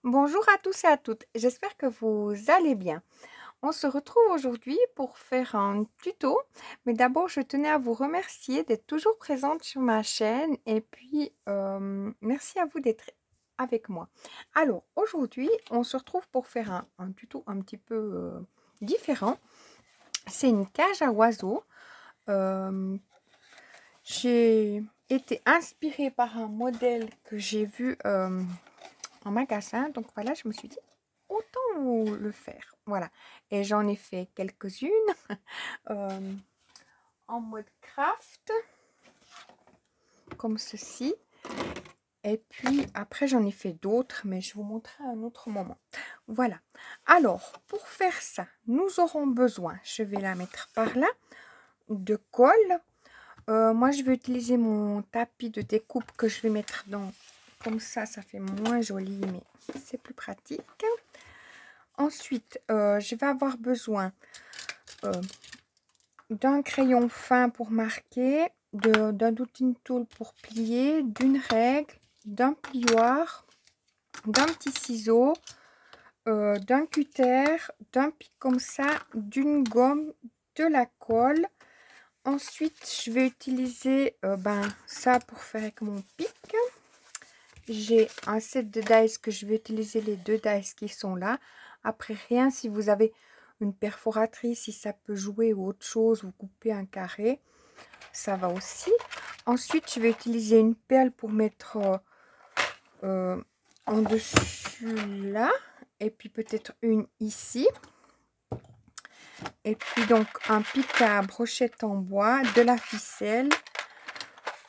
Bonjour à tous et à toutes, j'espère que vous allez bien. On se retrouve aujourd'hui pour faire un tuto, mais d'abord je tenais à vous remercier d'être toujours présente sur ma chaîne et puis merci à vous d'être avec moi. Alors aujourd'hui on se retrouve pour faire un tuto un petit peu différent. C'est une cage à oiseaux. Euh, j'ai été inspirée par un modèle que j'ai vu en magasin, donc voilà, je me suis dit autant le faire, voilà. Et j'en ai fait quelques-unes euh, en mode craft, comme ceci. Et puis après, j'en ai fait d'autres, mais je vous montrerai à un autre moment. Voilà. Alors, pour faire ça, nous aurons besoin, je vais la mettre par là, de colle. Moi, je vais utiliser mon tapis de découpe que je vais mettre dans... Comme ça fait moins joli, mais c'est plus pratique. Ensuite, je vais avoir besoin d'un crayon fin pour marquer, d'un douting tool pour plier, d'une règle, d'un plioir, d'un petit ciseau, d'un cutter, d'un pic comme ça, d'une gomme, de la colle. Ensuite, je vais utiliser ça pour faire avec mon pic. J'ai un set de dies que je vais utiliser les deux dies qui sont là. Après, rien, si vous avez une perforatrice, si ça peut jouer ou autre chose, vous coupez un carré, ça va aussi. Ensuite, je vais utiliser une perle pour mettre en dessus là. Et puis peut-être une ici. Et puis donc un pic à brochette en bois, de la ficelle.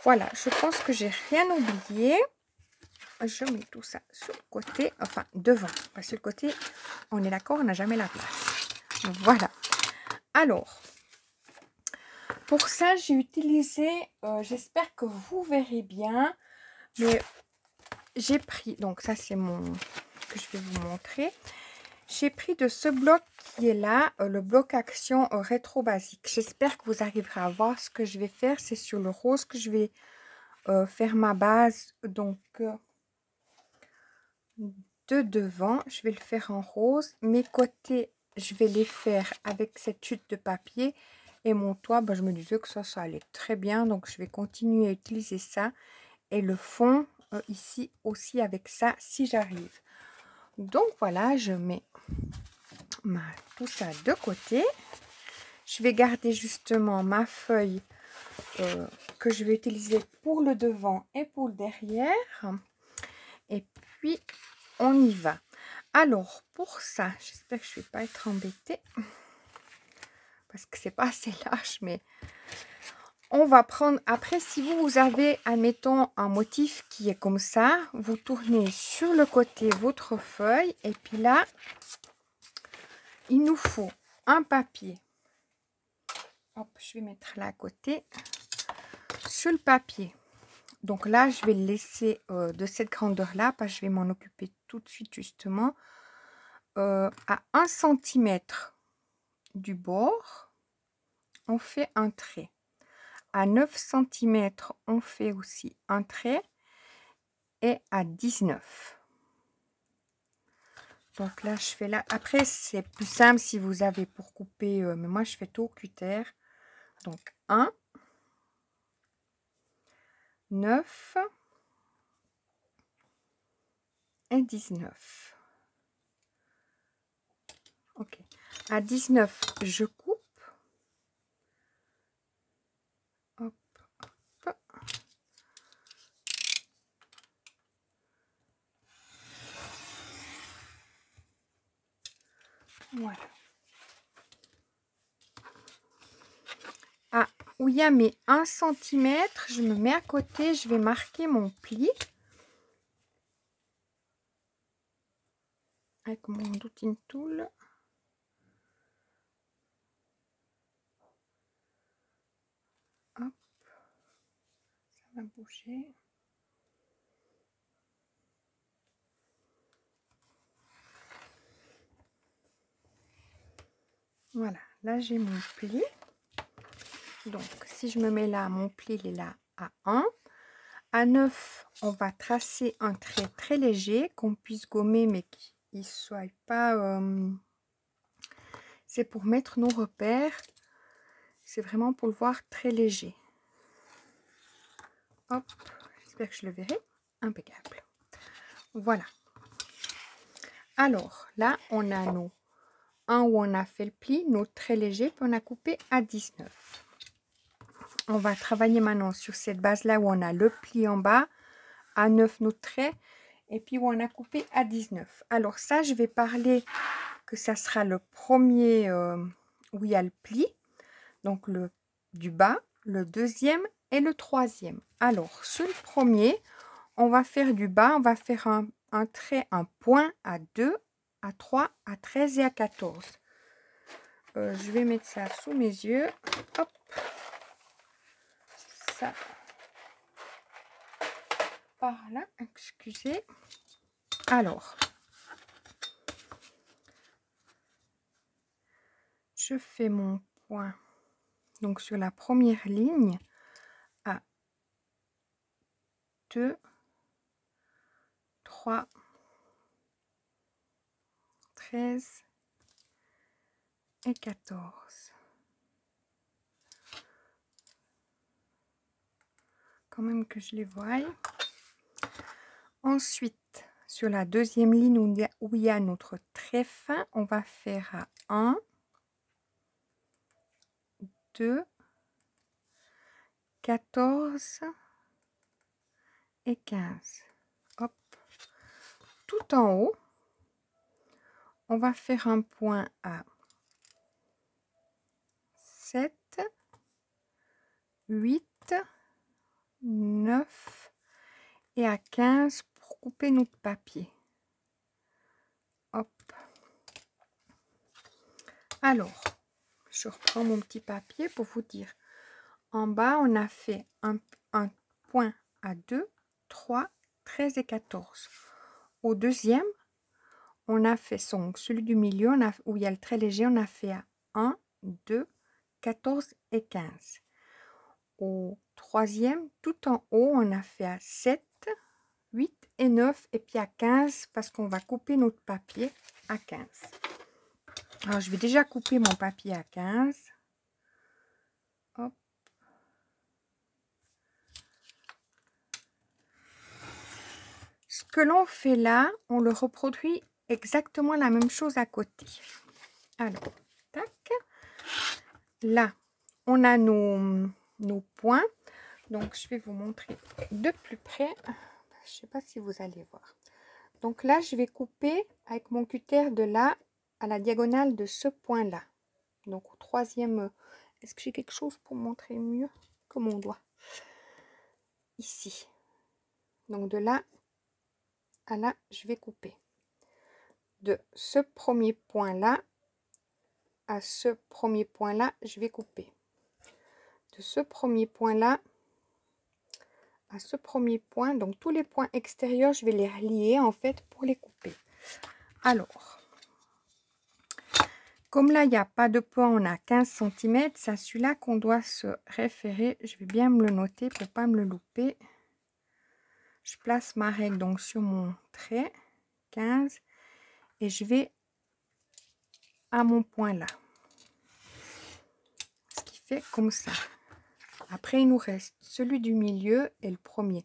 Voilà, je pense que j'ai rien oublié. Je mets tout ça sur le côté, enfin devant, parce que sur le côté, on est d'accord, on n'a jamais la place. Voilà. Alors, pour ça, j'ai utilisé, j'espère que vous verrez bien, mais j'ai pris, donc ça c'est mon, que je vais vous montrer. J'ai pris de ce bloc qui est là, le bloc action rétro basique. J'espère que vous arriverez à voir ce que je vais faire. C'est sur le rose que je vais faire ma base, donc... de devant, je vais le faire en rose. Mes côtés, je vais les faire avec cette chute de papier. Et mon toit, je me disais que ça allait très bien. Donc, je vais continuer à utiliser ça. Et le fond, ici aussi avec ça, si j'arrive. Donc, voilà, je mets tout ça de côté. Je vais garder justement ma feuille que je vais utiliser pour le devant et pour le derrière. Et puis, on y va. Alors, pour ça, j'espère que je ne vais pas être embêtée parce que c'est pas assez large, mais on va prendre, après, si vous avez, admettons, un motif qui est comme ça, vous tournez sur le côté votre feuille et puis là, il nous faut un papier. Hop, je vais mettre là à côté, sur le papier. Donc là, je vais le laisser de cette grandeur-là parce que je vais m'en occuper tout de suite justement. À 1 cm du bord, on fait un trait. À 9 cm, on fait aussi un trait. Et à 19. Donc là, je fais là. Après, c'est plus simple si vous avez pour couper. Mais moi, je fais tout au cutter. Donc 1, 9 et 19. Ok. À 19, je coupe. Hop, hop. Voilà. Ah, où il y a mes 1 cm, je me mets à côté, je vais marquer mon pli. Avec mon douting tool. Hop. Ça va bouger. Voilà, là j'ai mon pli. Donc, si je me mets là, mon pli il est là à 1. À 9, on va tracer un trait très léger qu'on puisse gommer mais qu'il ne soit pas... c'est pour mettre nos repères. C'est vraiment pour le voir très léger. Hop, j'espère que je le verrai. Impeccable. Voilà. Alors, là, on a nos 1 où on a fait le pli, nos traits légers, puis on a coupé à 19. On va travailler maintenant sur cette base-là où on a le pli en bas, à 9 nos traits, et puis où on a coupé à 19. Alors ça, je vais parler que ça sera le premier où il y a le pli, donc le du bas, le deuxième et le troisième. Alors, sur le premier, on va faire du bas, on va faire un trait, un point à 2, à 3, à 13 et à 14. Je vais mettre ça sous mes yeux. Hop. Ça. Par là, excusez. Alors, je fais mon point. Donc, sur la première ligne, à 2, 3, 13 et 14. Quand même que je les voie. Ensuite, sur la deuxième ligne où il y a notre trait fin, on va faire à 1, 2, 14 et 15. Hop. Tout en haut, on va faire un point à 7, 8, 9 et à 15 pour couper notre papier. Hop. Alors, je reprends mon petit papier pour vous dire. En bas, on a fait un point à 2, 3, 13 et 14. Au deuxième, on a fait celui du milieu, où il y a le trait léger, on a fait à 1, 2, 14 et 15. Au troisième, tout en haut, on a fait à 7, 8 et 9 et puis à 15 parce qu'on va couper notre papier à 15. Alors, je vais déjà couper mon papier à 15. Hop. Ce que l'on fait là, on le reproduit exactement la même chose à côté. Alors, tac. Là, on a nos points. Donc, je vais vous montrer de plus près. Je ne sais pas si vous allez voir. Donc là, je vais couper avec mon cutter de là à la diagonale de ce point-là. Donc, au troisième... Est-ce que j'ai quelque chose pour montrer mieux que mon doigt? Ici. Donc, de là à là, je vais couper. De ce premier point-là à ce premier point-là, je vais couper. De ce premier point-là à ce premier point, donc tous les points extérieurs, je vais les relier en fait pour les couper. Alors, comme là, il n'y a pas de point, on a 15 cm, c'est à celui-là qu'on doit se référer. Je vais bien me le noter pour ne pas me le louper. Je place ma règle donc sur mon trait, 15, et je vais à mon point là. Ce qui fait comme ça. Après, il nous reste celui du milieu et le premier.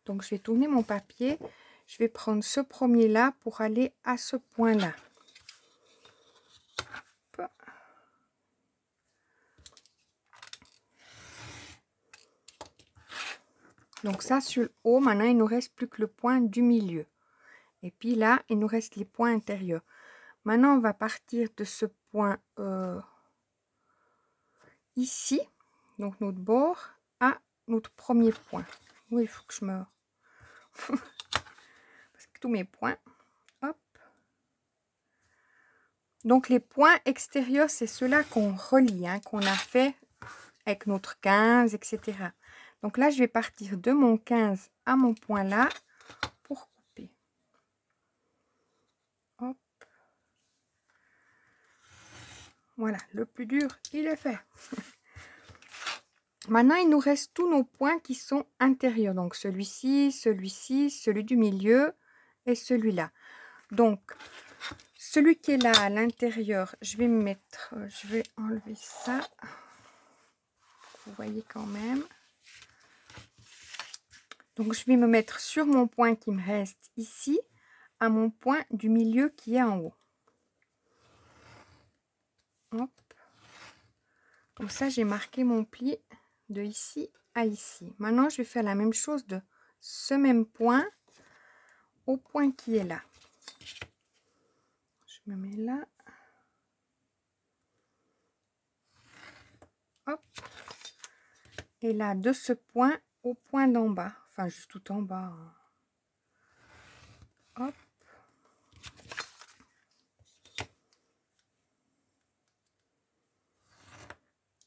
Donc, je vais tourner mon papier. Je vais prendre ce premier-là pour aller à ce point-là. Donc, ça, sur le haut, maintenant, il nous reste plus que le point du milieu. Et puis là, il nous reste les points intérieurs. Maintenant, on va partir de ce point ici, donc notre bord, à notre premier point. Oui, il faut que je me... Parce que tous mes points, hop. Donc, les points extérieurs, c'est ceux-là qu'on relie, hein, qu'on a fait avec notre 15, etc. Donc là, je vais partir de mon 15 à mon point là pour couper. Hop. Voilà, le plus dur, il est fait. Maintenant, il nous reste tous nos points qui sont intérieurs. Donc, celui-ci, celui-ci, celui du milieu et celui-là. Donc, celui qui est là à l'intérieur, je vais enlever ça. Vous voyez quand même. Donc, je vais me mettre sur mon point qui me reste ici, à mon point du milieu qui est en haut. Hop. Comme ça, j'ai marqué mon pli de ici à ici. Maintenant, je vais faire la même chose de ce même point au point qui est là. Je me mets là. Hop. Et là, de ce point au point d'en bas. Enfin, juste tout en bas. Hop.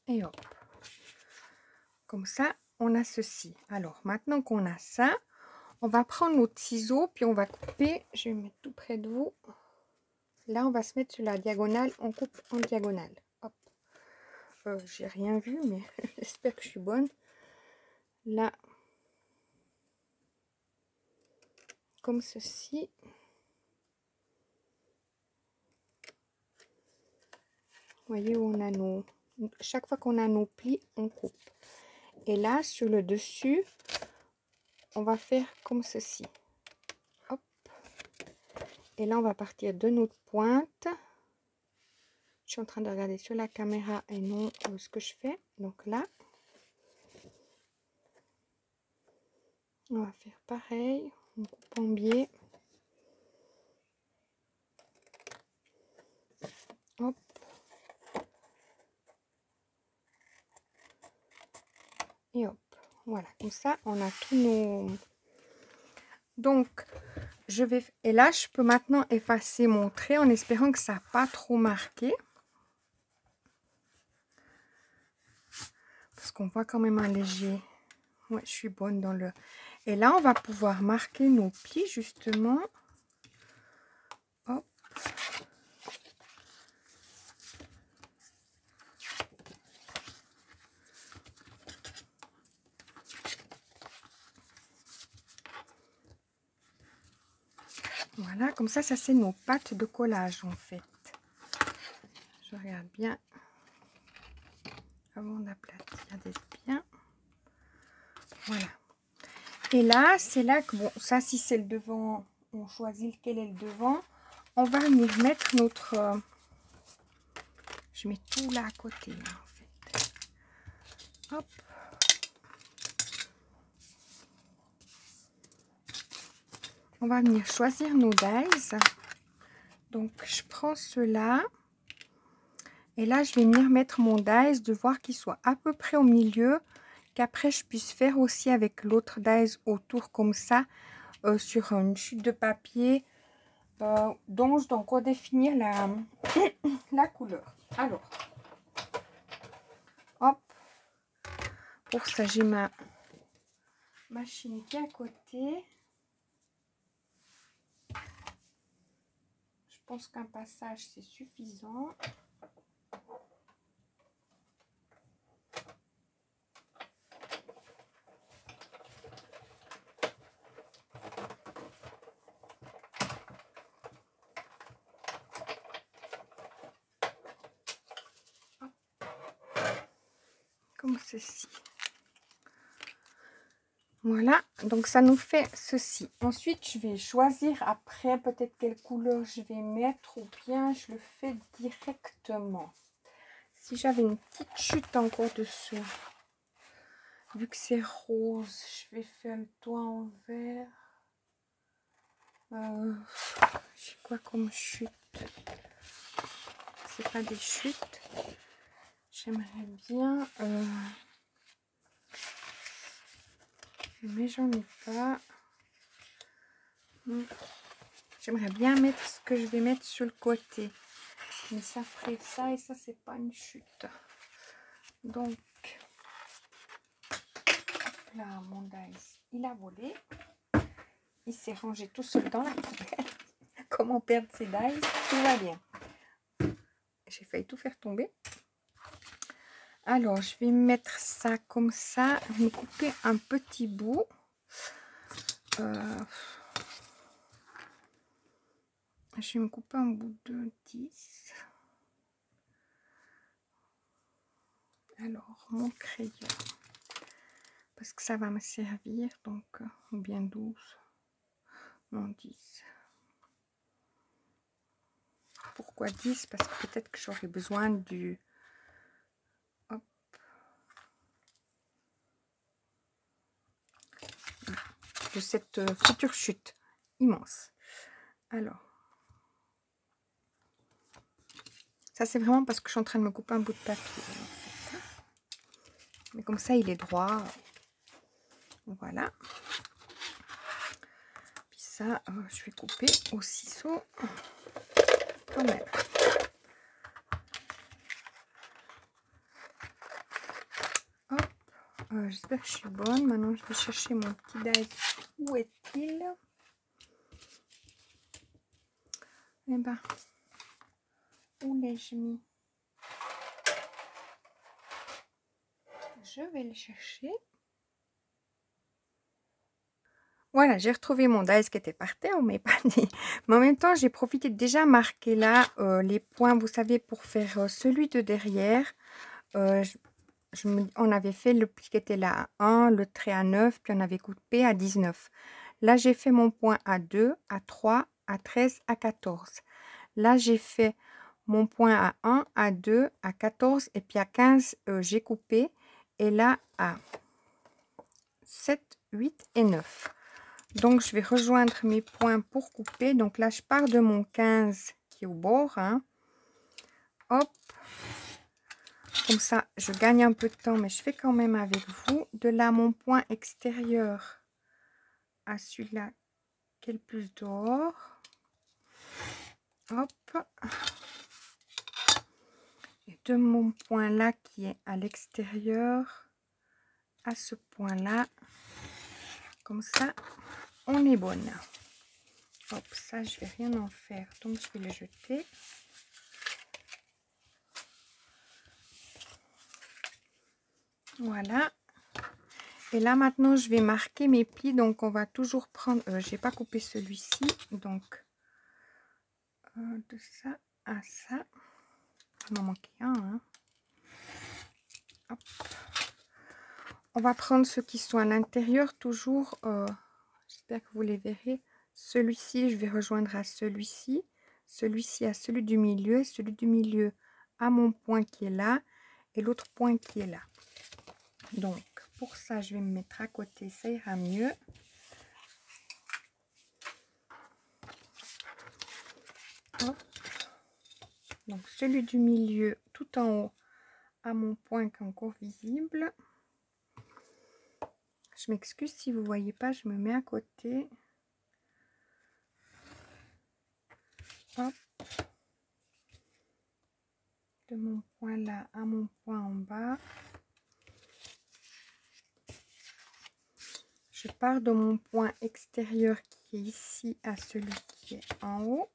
Et hop. Comme ça, on a ceci. Alors, maintenant qu'on a ça, on va prendre notre ciseau, puis on va couper. Je vais me mettre tout près de vous. Là, on va se mettre sur la diagonale. On coupe en diagonale. Hop. J'ai rien vu, mais j'espère que je suis bonne. Là, comme ceci. Vous voyez où on a nos... Chaque fois qu'on a nos plis, on coupe. Et là, sur le dessus, on va faire comme ceci. Hop. Et là, on va partir de notre pointe. Je suis en train de regarder sur la caméra et non ce que je fais. Donc là, on va faire pareil. On coupe en biais. Hop. Et hop. Voilà. Comme ça, on a tous nos... Donc, je vais... Et là, je peux maintenant effacer mon trait en espérant que ça n'a pas trop marqué. Parce qu'on voit quand même un léger... Ouais, je suis bonne dans le... Et là, on va pouvoir marquer nos plis, justement. Hop. Voilà, comme ça c'est nos pattes de collage, en fait. Je regarde bien. Avant d'aplatir, regardez bien. Voilà. Et là, c'est là que, bon, ça, si c'est le devant, on choisit lequel est le devant. On va venir mettre notre... je mets tout là à côté, là, en fait. Hop. On va venir choisir nos dies. Donc, je prends ceux-là. Et là, je vais venir mettre mon dies, de voir qu'il soit à peu près au milieu. Qu'après, je puisse faire aussi avec l'autre dies autour, comme ça, sur une chute de papier. Dont je dois redéfinir la, la couleur. Alors, hop, pour ça j'ai ma machine qui est à côté. Je pense qu'un passage c'est suffisant. Comme ceci. Voilà, donc ça nous fait ceci. Ensuite, je vais choisir après peut-être quelle couleur je vais mettre ou bien je le fais directement. Si j'avais une petite chute encore dessous, vu que c'est rose, je vais faire le toit en vert. J'ai quoi comme chute? C'est pas des chutes. J'aimerais bien... mais j'en ai pas. J'aimerais bien mettre ce que je vais mettre sur le côté. Mais ça ferait ça et ça, c'est pas une chute. Donc, là, mon dice, il a volé. Il s'est rangé tout seul dans la poubelle. Comment perdre ses dice? Tout va bien. J'ai failli tout faire tomber. Alors, je vais mettre ça comme ça, me couper un petit bout. Je vais me couper un bout de 10. Alors, mon crayon, parce que ça va me servir, donc, ou bien 12, non 10. Pourquoi 10? Parce que peut-être que j'aurai besoin du... Hop. De cette future chute immense. Alors, ça c'est vraiment parce que je suis en train de me couper un bout de papier. Mais comme ça, il est droit. Voilà. Puis ça, je vais couper au ciseau quand même. Hop. J'espère que je suis bonne. Maintenant, je vais chercher mon petit dice. Où est-il? Eh ben, où l'ai-je mis? Je vais le chercher. Voilà, j'ai retrouvé mon dice qui était par terre, mais pas dit. Mais en même temps, j'ai profité de déjà marquer là les points, vous savez, pour faire celui de derrière. On avait fait le pli qui était là à 1, le trait à 9, puis on avait coupé à 19. Là, j'ai fait mon point à 2, à 3, à 13, à 14. Là, j'ai fait mon point à 1, à 2, à 14, et puis à 15, j'ai coupé. Et là, à 7, 8 et 9. Donc, je vais rejoindre mes points pour couper. Donc là, je pars de mon 15 qui est au bord. Hein. Hop. Comme ça, je gagne un peu de temps, mais je fais quand même avec vous. De là, mon point extérieur à celui-là qui est le plus dehors. Hop. Et de mon point là qui est à l'extérieur à ce point-là. Comme ça, on est bonne. Hop, ça, je vais rien en faire. Donc, je vais le jeter. Voilà. Et là, maintenant, je vais marquer mes plis. Donc, on va toujours prendre... je n'ai pas coupé celui-ci. Donc, de ça à ça. Il m'en manquait un. Hein. Hop. On va prendre ceux qui sont à l'intérieur. Toujours, j'espère que vous les verrez. Celui-ci, je vais rejoindre à celui-ci. Celui-ci à celui du milieu. Celui du milieu à mon point qui est là. Et l'autre point qui est là. Donc, pour ça, je vais me mettre à côté, ça ira mieux. Hop. Donc, celui du milieu, tout en haut, à mon point qui est encore visible. Je m'excuse si vous ne voyez pas, je me mets à côté. Hop. De mon point là à mon point en bas. Je pars de mon point extérieur qui est ici à celui qui est en haut.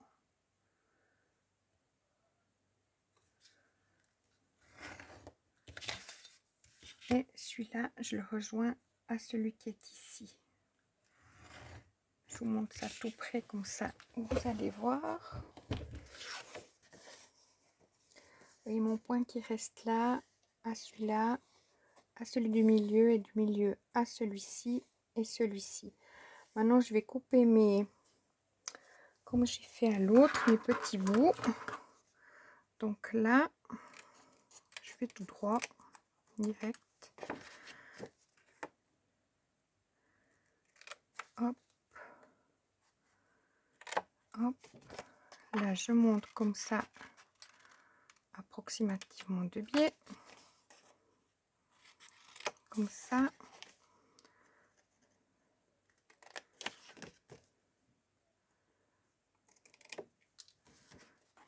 Et celui-là, je le rejoins à celui qui est ici. Je vous montre ça tout près comme ça, vous allez voir. Vous voyez mon point qui reste là, à celui-là, à celui du milieu et du milieu à celui-ci et celui-ci. Maintenant, je vais couper mes, comme j'ai fait à l'autre, mes petits bouts. Donc là, je fais tout droit, direct. Hop. Hop. Là, je monte comme ça, approximativement de biais. Comme ça.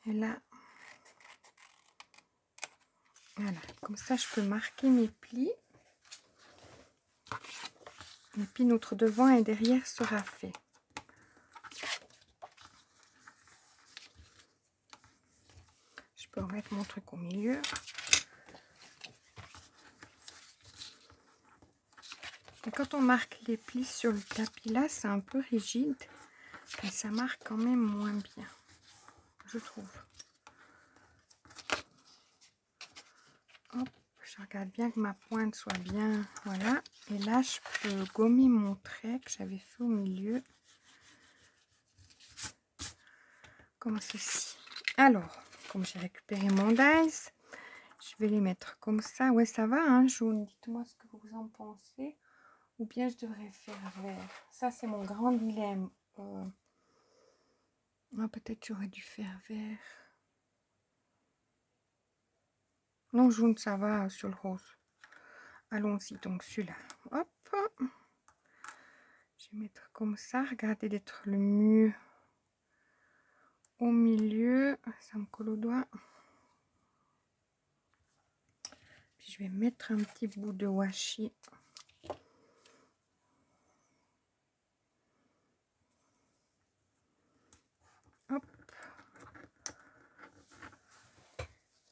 Et là, voilà, comme ça, je peux marquer mes plis. Et puis, notre devant et derrière sera fait. Je peux remettre mon truc au milieu. Et quand on marque les plis sur le tapis là, c'est un peu rigide. Mais ça marque quand même moins bien, je trouve. Hop, je regarde bien que ma pointe soit bien. Voilà. Et là, je peux gommer mon trait que j'avais fait au milieu. Comme ceci. Alors, comme j'ai récupéré mon dice, je vais les mettre comme ça. Ouais, ça va, hein, jaune. Dites-moi ce que vous en pensez. Ou bien je devrais faire vert. Ça, c'est mon grand dilemme. Ah, peut-être j'aurais dû faire vert. Non, jaune, ça va sur le rose. Allons-y, donc celui-là. Hop. Je vais mettre comme ça. Regardez d'être le mieux au milieu. Ça me colle au doigt. Puis je vais mettre un petit bout de washi. Hop.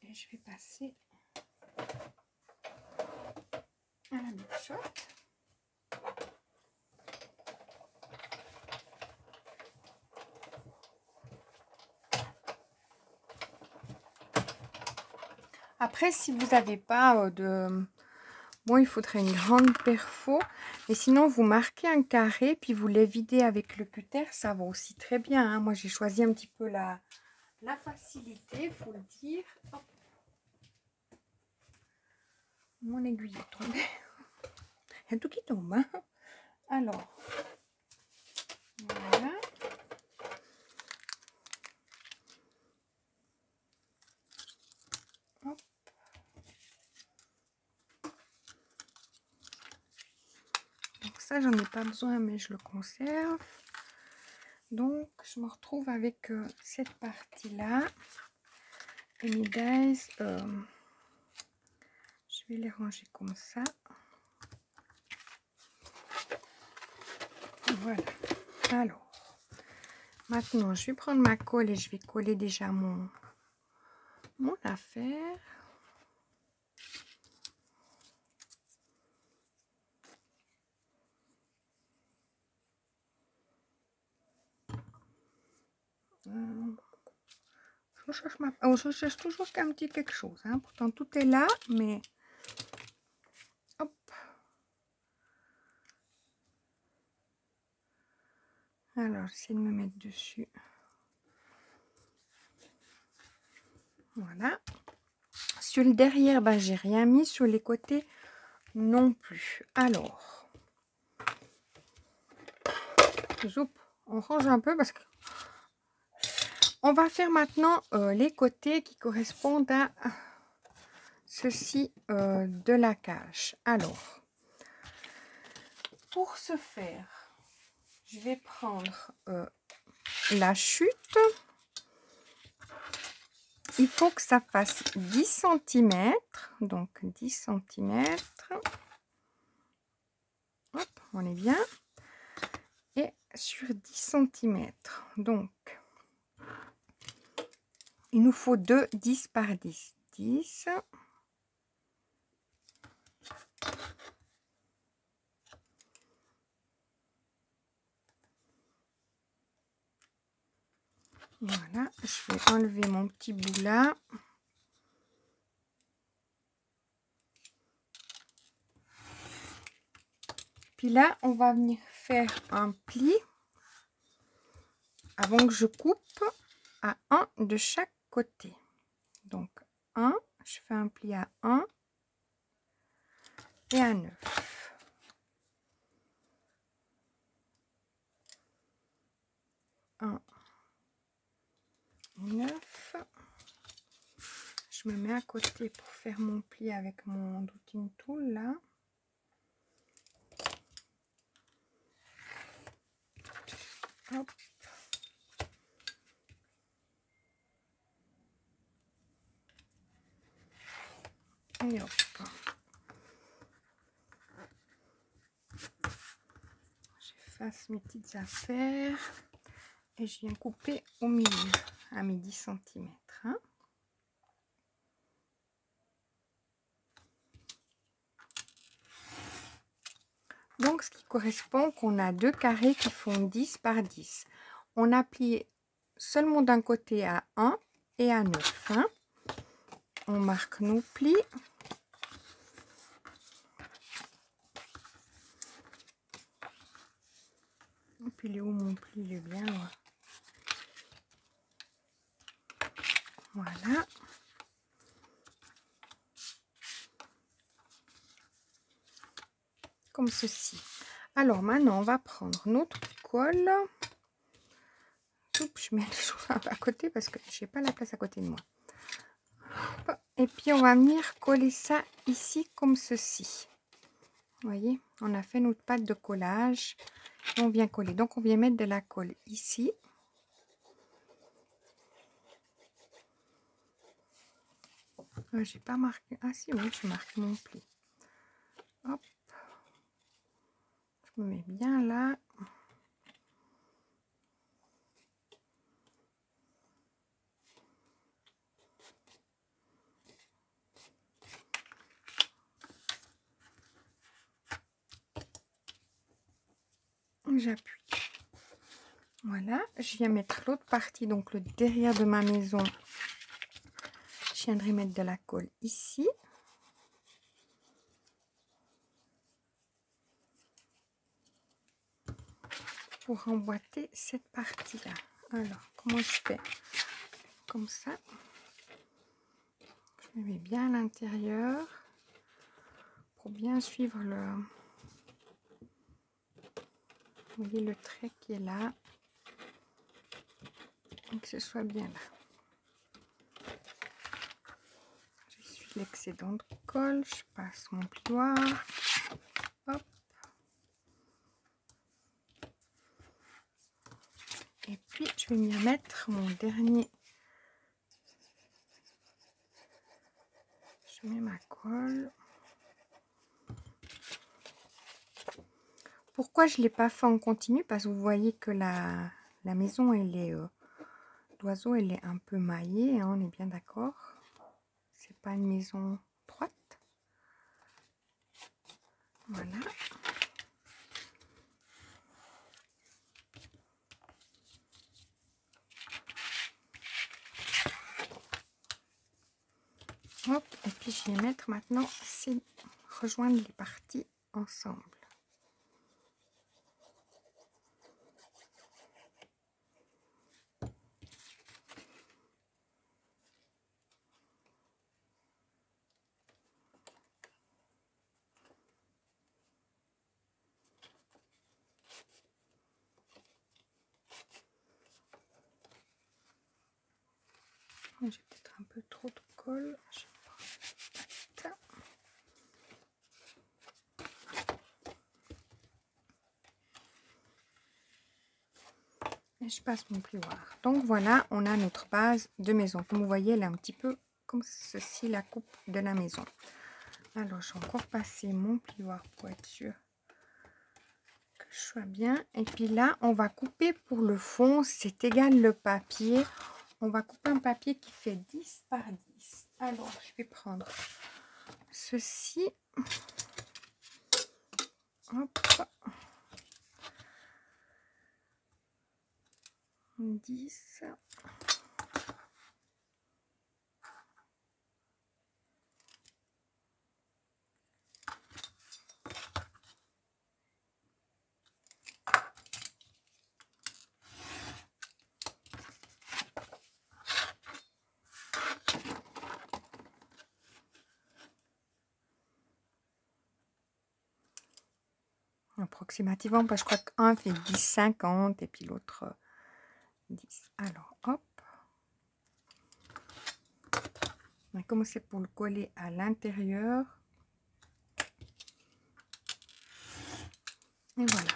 Et je vais passer à la Big Shot. Après, si vous n'avez pas de... Bon, il faudrait une grande perfo. Mais sinon, vous marquez un carré, puis vous les videz avec le cutter. Ça va aussi très bien, hein. Moi, j'ai choisi un petit peu la facilité, il faut le dire. Hop. Mon aiguille est tombée. Il y a tout qui tombe, hein. Alors, voilà. Hop. Donc ça, j'en ai pas besoin, mais je le conserve. Donc, je me retrouve avec cette partie-là. Et mes dies, je vais les ranger comme ça. Voilà. Alors, maintenant, je vais prendre ma colle et je vais coller déjà mon affaire. Je cherche toujours un petit quelque chose, hein. Pourtant, tout est là, mais... Hop. Alors, j'essaie de me mettre dessus. Voilà. Sur le derrière, ben, j'ai rien mis. Sur les côtés, non plus. Alors, on range un peu parce que on va faire maintenant les côtés qui correspondent à ceci de la cage. Alors, pour ce faire, je vais prendre la chute. Il faut que ça fasse 10 cm. Donc 10 cm. Hop, on est bien. Et sur 10 cm. Donc, il nous faut 2 10 par 10. 10. Voilà, je vais enlever mon petit bout là. Puis là, on va venir faire un pli avant que je coupe à 1 de chaque côté. Donc 1, je fais un pli à 1 et à 9. Un, 9. Je me mets à côté pour faire mon pli avec mon douting tool là. Hop. Et hop. J'efface mes petites affaires et je viens couper au milieu à mes 10 cm. Hein. Donc, ce qui correspond qu'on a deux carrés qui font 10 par 10. On a plié seulement d'un côté à 1 et à 9. Hein. On marque nos plis. Et puis, il est où mon pli? Il est bien loin. Voilà. Comme ceci. Alors, maintenant, on va prendre notre colle. Oups, je mets les choses un peu à côté parce que je n'ai pas la place à côté de moi. Et puis, on va venir coller ça ici comme ceci. Vous voyez, on a fait notre pâte de collage. Et on vient coller. Donc, on vient mettre de la colle ici. J'ai pas marqué. Ah si, oui, je marque mon pli. Hop. Je me mets bien là. J'appuie. Voilà, je viens mettre l'autre partie, donc le derrière de ma maison. Je viendrai mettre de la colle ici. Pour emboîter cette partie-là. Alors, comment je fais? Comme ça. Je me mets bien à l'intérieur pour bien suivre le... Vous voyez le trait qui est là. Et que ce soit bien là. J'essuie l'excédent de colle. Je passe mon plioir. Hop. Et puis, je vais venir mettre mon dernier. Je mets ma colle. Pourquoi je ne l'ai pas fait en continu? Parce que vous voyez que la maison, elle est... l'oiseau, elle est un peu maillée, hein, on est bien d'accord. C'est pas une maison droite. Voilà. Hop, et puis je vais mettre maintenant, c'est rejoindre les parties ensemble. J'ai peut-être un peu trop de colle. Et je passe mon plioir. Donc voilà, on a notre base de maison. Comme vous voyez, elle est un petit peu comme ceci, la coupe de la maison. Alors, je vais encore passer mon plioir pour être sûr que je sois bien. Et puis là, on va couper pour le fond. C'est égal le papier. On va couper un papier qui fait 10 par 10. Alors, je vais prendre ceci. Hop. 10. Approximativement, parce que je crois qu'un fait 10,50 et puis l'autre 10. Alors, hop. On va commencer pour le coller à l'intérieur. Et voilà.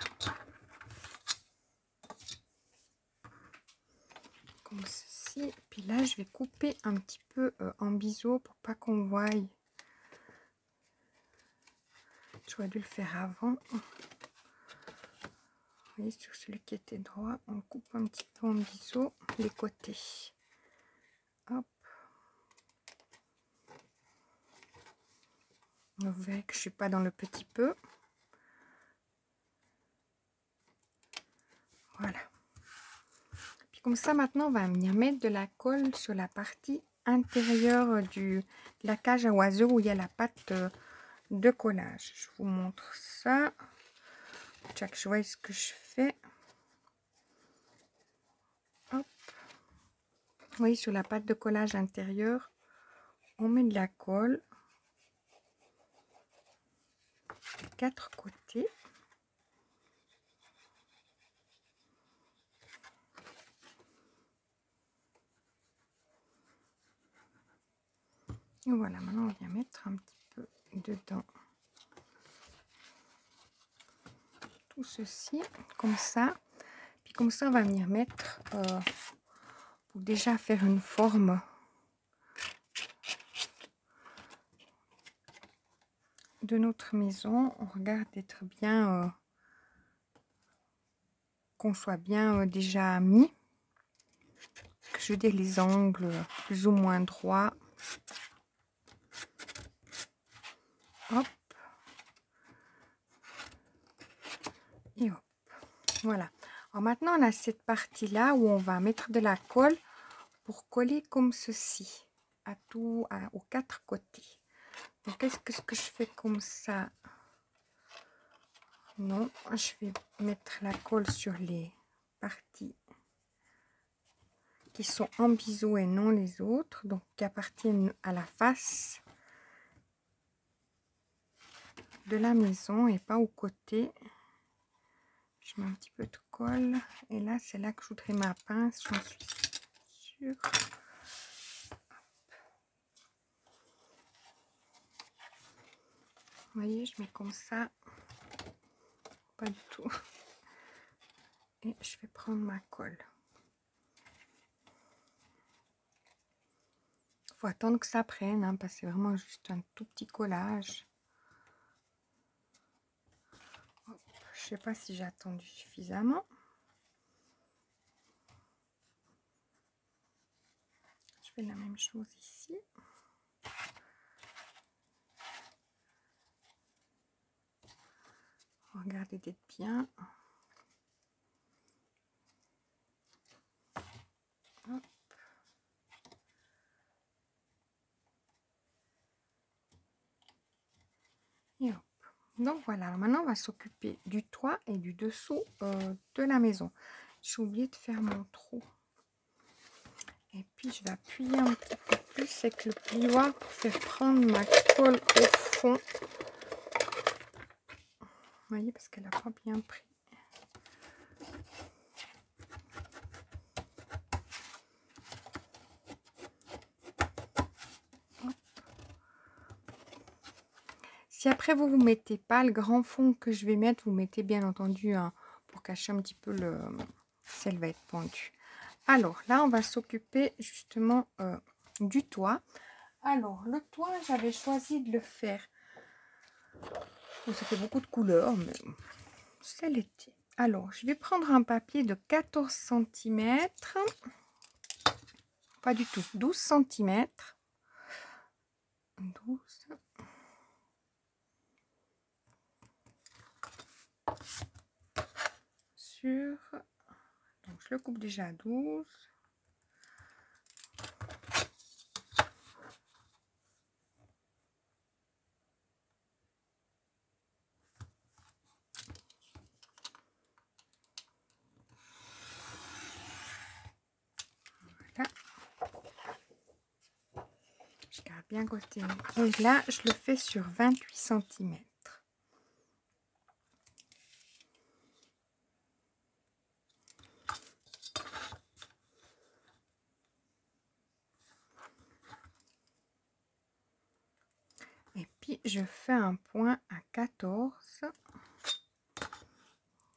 Comme ceci. Puis là, je vais couper un petit peu en biseau pour pas qu'on voie. J'aurais dû le faire avant. Vous voyez, sur celui qui était droit, on coupe un petit peu en biseau les côtés. Hop. Vous verrez que je suis pas dans le petit peu. Voilà. Puis comme ça, maintenant, on va venir mettre de la colle sur la partie intérieure de la cage à oiseaux où il y a la pâte de collage. Je vous montre ça. Chaque je vois ce que je fais. Hop. Vous voyez, sur la pâte de collage intérieure, on met de la colle des 4 côtés. Et voilà, maintenant on vient mettre un petit peu dedans tout ceci, comme ça. Puis comme ça, on va venir mettre, pour déjà faire une forme de notre maison. On regarde d'être bien, qu'on soit bien déjà mis. Je veux dire les angles plus ou moins droits. Hop. Et hop. Voilà. Alors maintenant, on a cette partie-là où on va mettre de la colle pour coller comme ceci à aux 4 côtés. Donc, est-ce que je fais comme ça? Non, je vais mettre la colle sur les parties qui sont en biseau et non les autres, donc qui appartiennent à la face de la maison et pas au côté. Je mets un petit peu de colle et là c'est là que je voudrais ma pince, j'en suis sûre. Vous voyez, je mets comme ça, pas du tout, et je vais prendre ma colle. Faut attendre que ça prenne, hein, parce que c'est vraiment juste un tout petit collage. Hop, je sais pas si j'ai attendu suffisamment. Je fais la même chose ici. Regardez d'être bien. Hop. Et hop. Donc voilà, maintenant on va s'occuper du toit et du dessous de la maison. J'ai oublié de faire mon trou. Et puis je vais appuyer un petit peu plus avec le plioir pour faire prendre ma colle au fond. Vous voyez, parce qu'elle n'a pas bien pris. Hop. Si après vous ne mettez pas le grand fond que je vais mettre, vous mettez bien entendu pour cacher un petit peu si elle va être pendue. Alors là, on va s'occuper justement du toit. Alors, le toit, j'avais choisi de le faire. Bon, ça fait beaucoup de couleurs, mais c'est l'été. Alors, je vais prendre un papier de 14 cm. Pas du tout, 12 cm. 12. Donc, je le coupe déjà à 12. Je garde bien côté. Et là, je le fais sur 28 cm. Et puis, je fais un point à 14,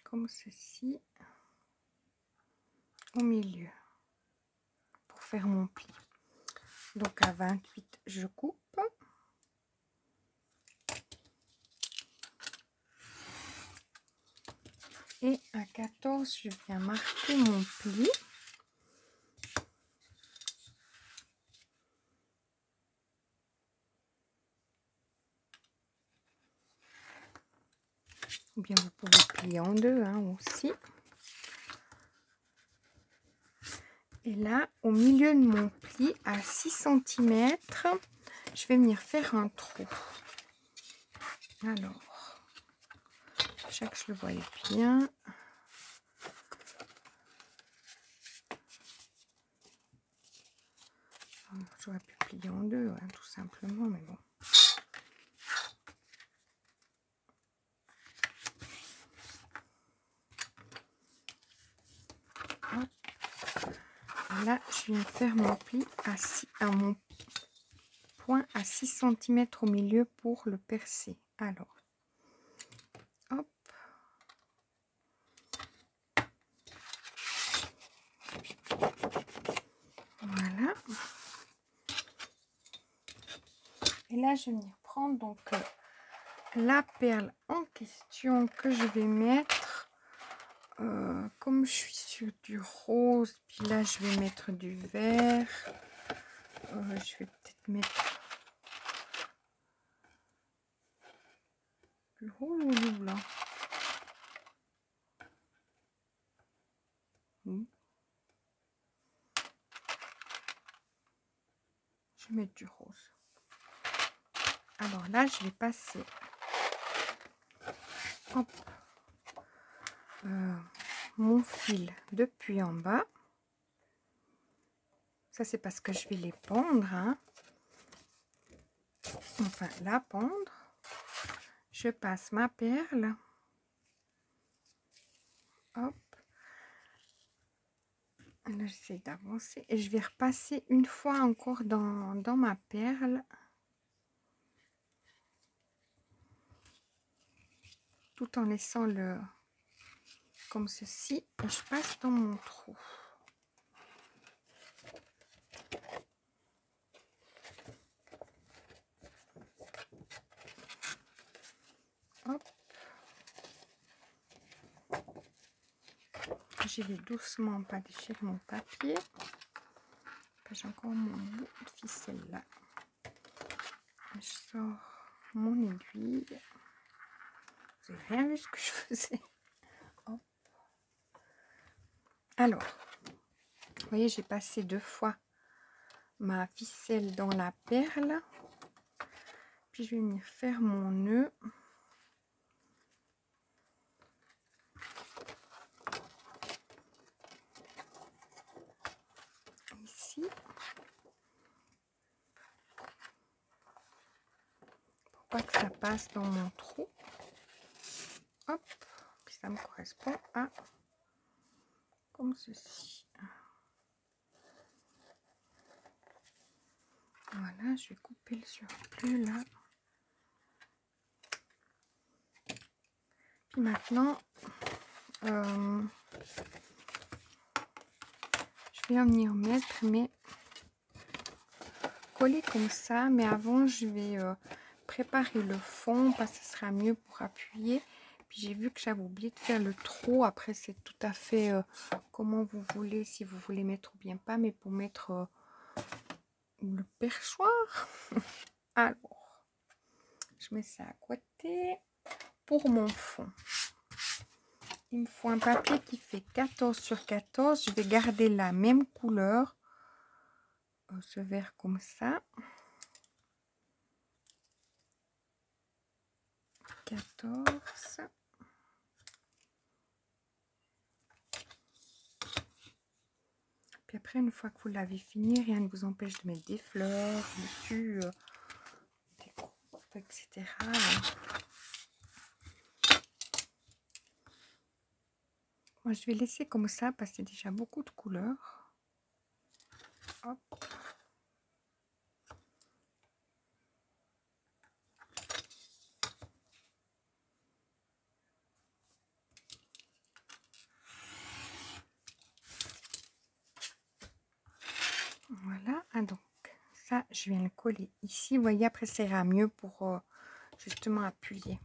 comme ceci, au milieu, pour faire mon pli. Donc, à 28, je coupe. Et à 14, je viens marquer mon pli. Ou bien vous pouvez plier en deux aussi. Et là, au milieu de mon pli, à 6 cm, je vais venir faire un trou. Alors, je que je le voyais bien. J'aurais pu plier en deux, hein, tout simplement, mais bon. Hop. Là, je viens faire mon pli à mon point à 6 cm au milieu pour le percer. Alors, hop. Voilà. Et là, je vais venir prendre donc la perle en question que je vais mettre. Comme je suis sur du rose, puis là, je vais mettre du vert. Je vais peut-être mettre du rose ou du blanc. Je vais mettre du rose. Alors là, je vais passer hop, mon fil depuis en bas. Ça, c'est parce que je vais les pendre. Hein. Enfin, la pendre. Je passe ma perle. Hop. Là, j'essaie d'avancer. Et je vais repasser une fois encore dans ma perle. Tout en laissant le... comme ceci. Et je passe dans mon trou. Hop. J'y vais doucement, pas déchirer mon papier. J'ai encore mon bout de ficelle là. Je sors mon aiguille. Vous n'avez rien vu ce que je faisais. Hop. Alors, vous voyez, j'ai passé 2 fois ma ficelle dans la perle. Puis je vais venir faire mon nœud. Ici. Pour pas que ça passe dans mon trou. Hop. Puis ça me correspond à comme ceci. Voilà, je vais couper le surplus là. Puis maintenant, je vais venir mettre mes collés comme ça. Mais avant, je vais préparer le fond parce que ce sera mieux pour appuyer. Puis j'ai vu que j'avais oublié de faire le trou. Après, c'est tout à fait comment vous voulez, si vous voulez mettre ou bien pas. Mais pour mettre le perchoir. Alors, je mets ça à côté. Pour mon fond, il me faut un papier qui fait 14 sur 14. Je vais garder la même couleur. Ce vert comme ça. 14. Puis après, une fois que vous l'avez fini, rien ne vous empêche de mettre des fleurs dessus, des coupes, etc. Moi, je vais laisser comme ça parce que c'est déjà beaucoup de couleurs. Hop. Voilà, ah, donc ça, je viens le coller ici. Vous voyez, après, ça ira mieux pour justement appuyer.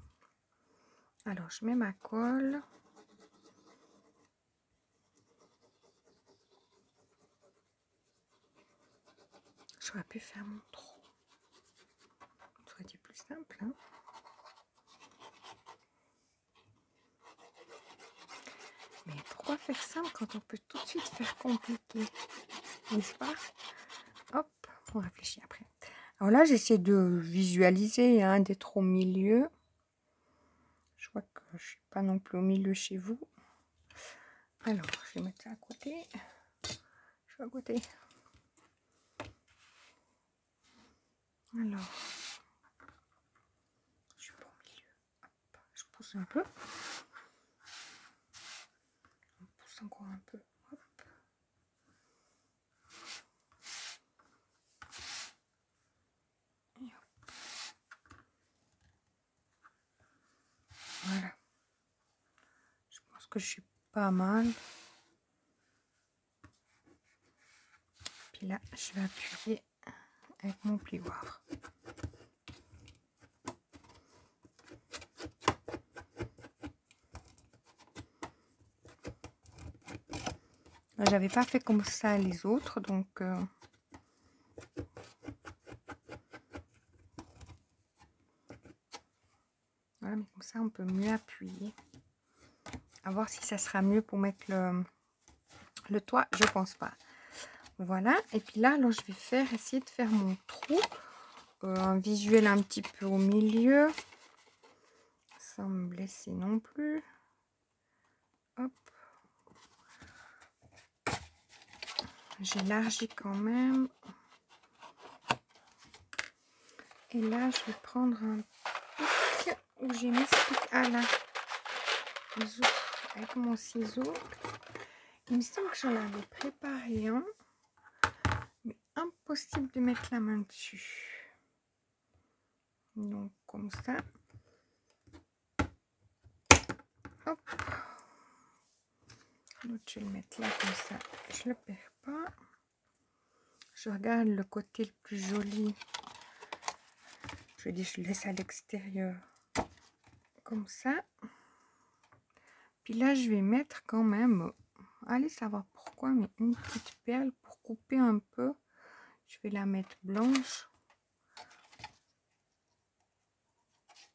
Alors, je mets ma colle. J'aurais pu faire mon trou. Ça aurait été plus simple. Hein. Mais pourquoi faire simple quand on peut tout de suite faire compliqué? n'est-ce pas? Hop, on réfléchit après. Alors là, j'essaie de visualiser, hein, d'être au milieu. Je vois que je suis pas non plus au milieu chez vous. Alors, je vais mettre ça à côté. Je suis à côté. Alors, je suis pas au milieu. Hop, je pousse un peu. On pousse encore un peu. Hop. Et hop. Voilà. Je pense que je suis pas mal. Puis là, je vais appuyer avec mon plioir. J'avais pas fait comme ça les autres, donc voilà, mais comme ça on peut mieux appuyer. À voir si ça sera mieux pour mettre le toit, je pense pas. Voilà, et puis là, alors je vais essayer de faire mon trou, un visuel un petit peu au milieu, sans me blesser non plus. Hop. J'élargis quand même. Et là, je vais prendre un pic où j'ai mis ce pic à la avec mon ciseau. Il me semble que j'en avais préparé un, mais impossible de mettre la main dessus. Donc comme ça. Hop. L'autre, je vais le mettre là comme ça. Je le perds pas. Je regarde le côté le plus joli. Je dis, je le laisse à l'extérieur. Comme ça. Puis là, je vais mettre quand même, allez savoir pourquoi, mais une petite perle pour couper un peu. Je vais la mettre blanche.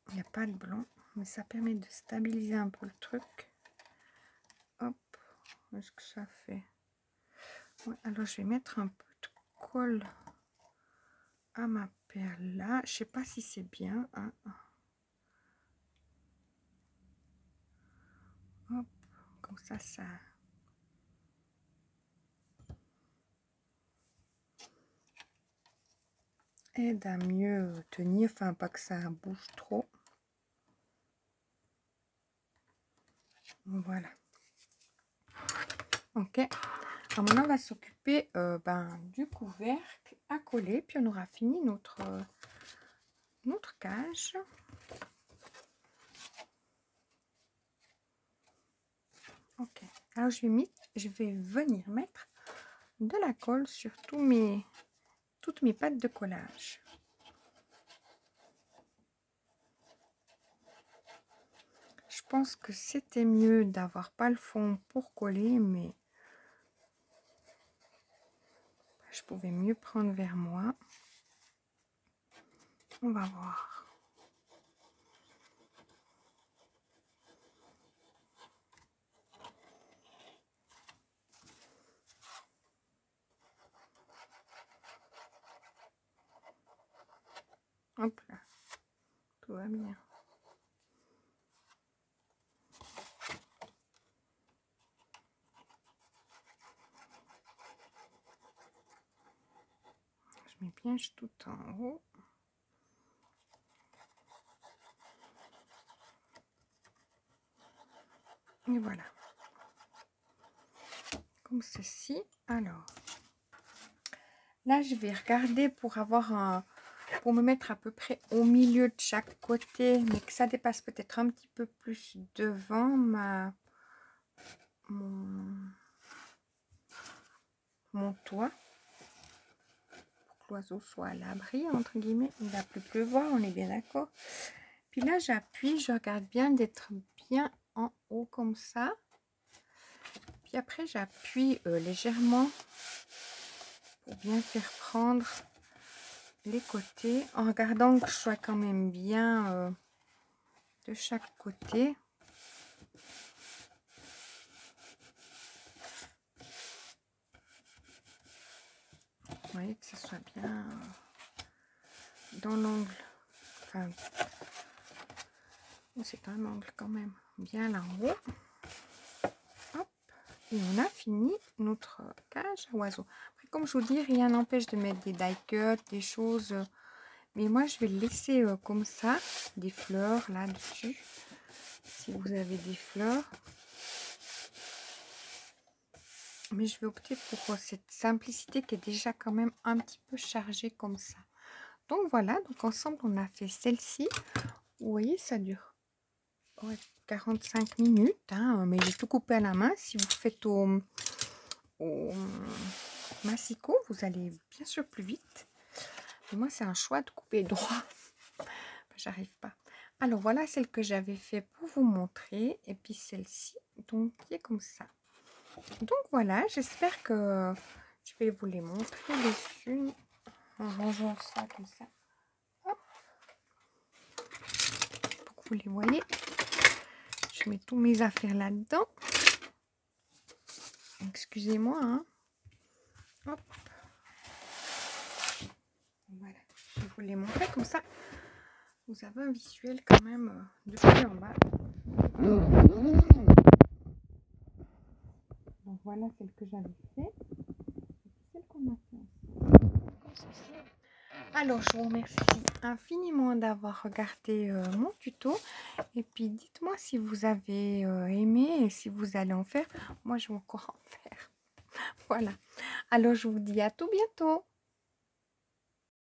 Il n'y a pas de blanc, mais ça permet de stabiliser un peu le truc. Hop, est-ce que ça fait? Ouais, alors je vais mettre un peu de colle à ma perle là. Je sais pas si c'est bien, hein. Hop, comme ça, ça aide à mieux tenir, enfin pas que ça bouge trop. Voilà. Ok. Alors maintenant, on va s'occuper du couvercle à coller, puis on aura fini notre cage. Ok. Alors je vais venir mettre de la colle sur toutes mes pattes de collage. Je pense que c'était mieux d'avoir pas le fond pour coller, mais je pouvais mieux prendre vers moi. On va voir. Hop là, tout va bien. Je mets bien tout en haut. Et voilà. Comme ceci. Alors, là, je vais regarder pour avoir pour me mettre à peu près au milieu de chaque côté, mais que ça dépasse peut-être un petit peu plus devant mon toit. Pour que l'oiseau soit à l'abri, entre guillemets. Il va plus pleuvoir, on est bien d'accord. Puis là, j'appuie, je regarde bien d'être bien en haut comme ça. Puis après, j'appuie légèrement pour bien faire prendre les côtés, en regardant que je sois quand même bien de chaque côté. voyez, que ce soit bien dans l'angle. Enfin, c'est un angle quand même. Bien là en haut. Hop. Et on a fini notre cage à oiseaux. Après, comme je vous dis, rien n'empêche de mettre des die cuts, des choses. Mais moi, je vais le laisser comme ça. Des fleurs là-dessus. Si vous avez des fleurs. Mais je vais opter pour cette simplicité qui est déjà quand même un petit peu chargée comme ça. Donc voilà, donc ensemble on a fait celle-ci. Vous voyez, ça dure 45 minutes, hein, mais j'ai tout coupé à la main. Si vous faites au massicot, vous allez bien sûr plus vite. Et moi, c'est un choix de couper droit. J'arrive pas. Alors voilà celle que j'avais fait pour vous montrer. Et puis celle-ci, donc qui est comme ça. Donc voilà, j'espère que je vais vous les montrer les unes en rangeant ça comme ça. Hop. Pour que vous les voyez. Je mets tous mes affaires là-dedans. Excusez-moi. Hein. Hop. Voilà, je vais vous les montrer comme ça. Vous avez un visuel quand même depuis en bas. Donc voilà celle que j'avais fait. Celle qu'on a fait. Alors je vous remercie infiniment d'avoir regardé mon tuto. Et puis dites-moi si vous avez aimé et si vous allez en faire. Moi je vais encore en faire. Voilà. Alors je vous dis à tout bientôt.